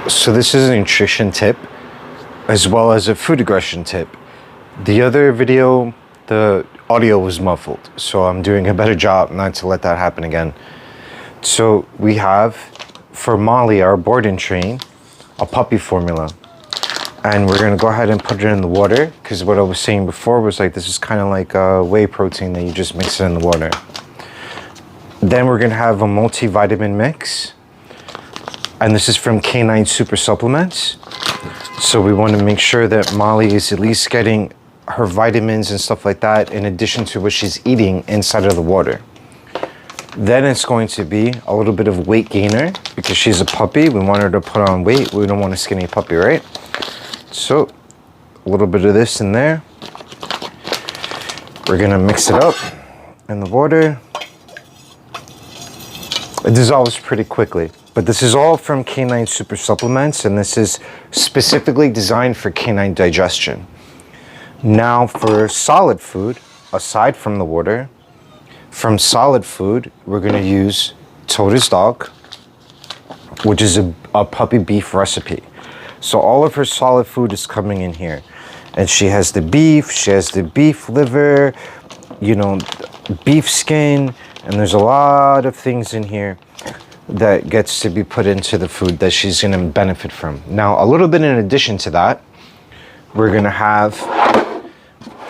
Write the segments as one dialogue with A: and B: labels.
A: So this is a nutrition tip as well as a food aggression tip. The other video, the audio was muffled, so I'm doing a better job not to let that happen again. So we have, for Molly, our board and train, a puppy formula. And we're gonna go ahead and put it in the water, because what I was saying before was like, this is kind of like a whey protein that you just mix it in the water. Then we're gonna have a multivitamin mix. And this is from Canine Supersupplements. So we want to make sure that Molly is at least getting her vitamins and stuff like that in addition to what she's eating inside of the water. Then it's going to be a little bit of weight gainer because she's a puppy. We want her to put on weight. We don't want a skinny puppy, right? So a little bit of this in there. We're gonna mix it up in the water. It dissolves pretty quickly. But this is all from Canine Supersupplements, and this is specifically designed for canine digestion. Now for solid food, aside from the water, from solid food, we're gonna use Tota's dog, which is a puppy beef recipe. So all of her solid food is coming in here. And she has the beef, she has the beef liver, you know, beef skin, and there's a lot of things in here that gets to be put into the food that she's gonna benefit from. Now, a little bit in addition to that, we're gonna have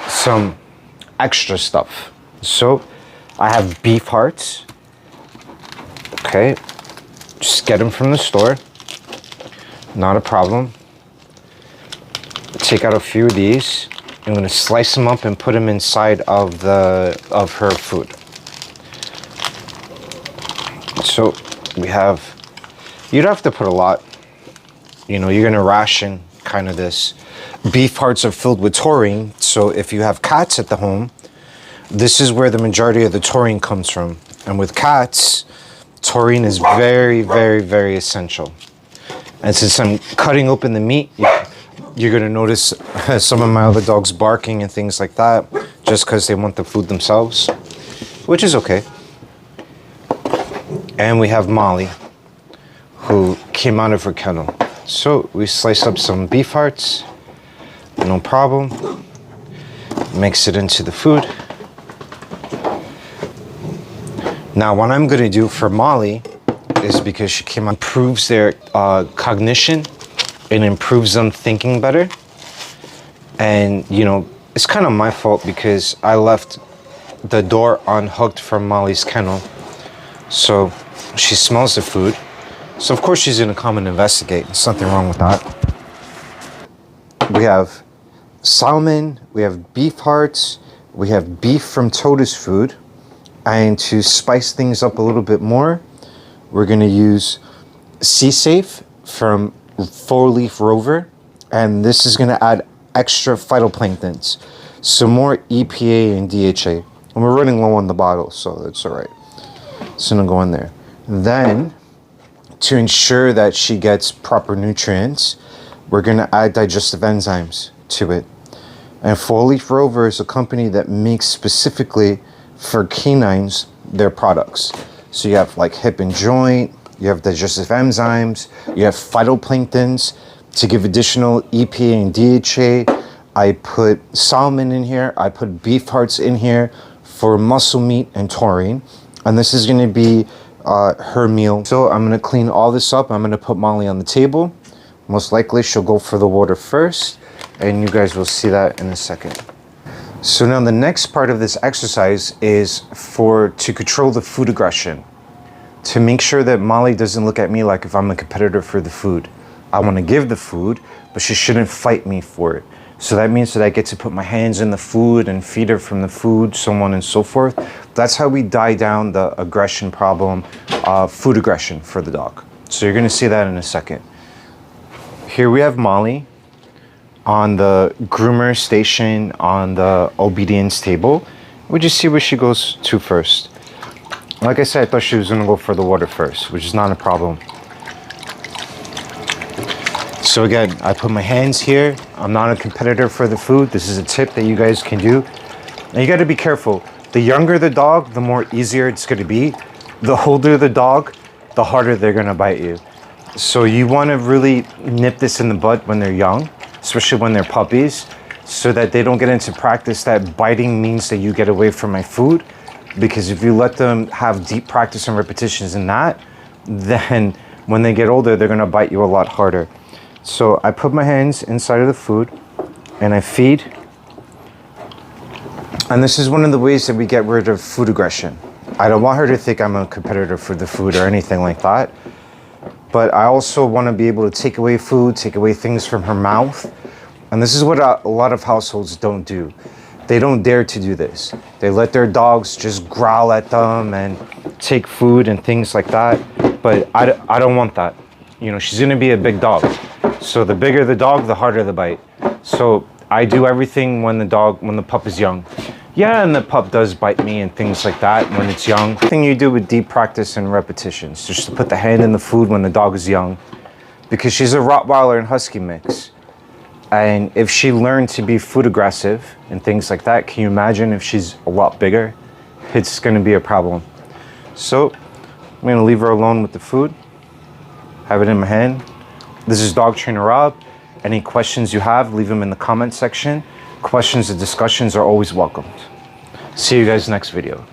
A: some extra stuff. So I have beef hearts. Okay, just get them from the store. Not a problem. Take out a few of these. I'm gonna slice them up and put them inside of her food. So we have, you don't have to put a lot. You know, you're gonna ration kind of this. Beef hearts are filled with taurine, so if you have cats at the home, this is where the majority of the taurine comes from. And with cats, taurine is very, very, very essential. And since I'm cutting open the meat, you're gonna notice some of my other dogs barking and things like that, just because they want the food themselves, which is okay. And we have Molly, who came out of her kennel. So we slice up some beef hearts, no problem. Mix it into the food. Now what I'm gonna do for Molly is, because she came out, improves their cognition and improves them thinking better. And you know, it's kind of my fault because I left the door unhooked from Molly's kennel. So she smells the food. So of course she's gonna come and investigate. There's nothing wrong with that. We have salmon, we have beef hearts, we have beef from Tota's food. And to spice things up a little bit more, we're gonna use Sea Safe from Four Leaf Rover. And this is gonna add extra phytoplanktons. Some more EPA and DHA. And we're running low on the bottle, so that's all right. It's gonna go in there. Then, to ensure that she gets proper nutrients, we're gonna add digestive enzymes to it. And Four Leaf Rover is a company that makes specifically for canines their products. So you have like hip and joint, you have digestive enzymes, you have phytoplanktons to give additional EPA and DHA. I put salmon in here, I put beef hearts in here for muscle meat and taurine. And this is gonna be her meal. So I'm gonna clean all this up. I'm gonna put Molly on the table. Most likely she'll go for the water first, and you guys will see that in a second. So now the next part of this exercise is to control the food aggression. To make sure that Molly doesn't look at me like if I'm a competitor for the food. I wanna give the food, but she shouldn't fight me for it. So that means that I get to put my hands in the food and feed her from the food, so on and so forth. That's how we die down the aggression problem, food aggression for the dog. So you're gonna see that in a second. Here we have Molly on the groomer station on the obedience table. We'll just see where she goes to first. Like I said, I thought she was gonna go for the water first, which is not a problem. So again, I put my hands here. I'm not a competitor for the food. This is a tip that you guys can do. And you gotta be careful. The younger the dog, the more easier it's gonna be. The older the dog, the harder they're gonna bite you. So you want to really nip this in the bud when they're young, especially when they're puppies, so that they don't get into practice that biting means that you get away from my food. Because if you let them have deep practice and repetitions in that, then when they get older, they're going to bite you a lot harder. So I put my hands inside of the food and I feed. And this is one of the ways that we get rid of food aggression. I don't want her to think I'm a competitor for the food or anything like that. But I also want to be able to take away food, take away things from her mouth. And this is what a lot of households don't do. They don't dare to do this. They let their dogs just growl at them and take food and things like that. But I don't want that. You know, she's gonna be a big dog. So the bigger the dog, the harder the bite. So I do everything when the pup is young. Yeah, and the pup does bite me and things like that when it's young. Thing you do with deep practice and repetitions, just to put the hand in the food when the dog is young. Because she's a Rottweiler and Husky mix. And if she learned to be food aggressive and things like that, can you imagine if she's a lot bigger? It's gonna be a problem. So I'm gonna leave her alone with the food. Have it in my hand. This is Dog Trainer Rob. Any questions you have, leave them in the comment section. Questions and discussions are always welcomed. See you guys next video.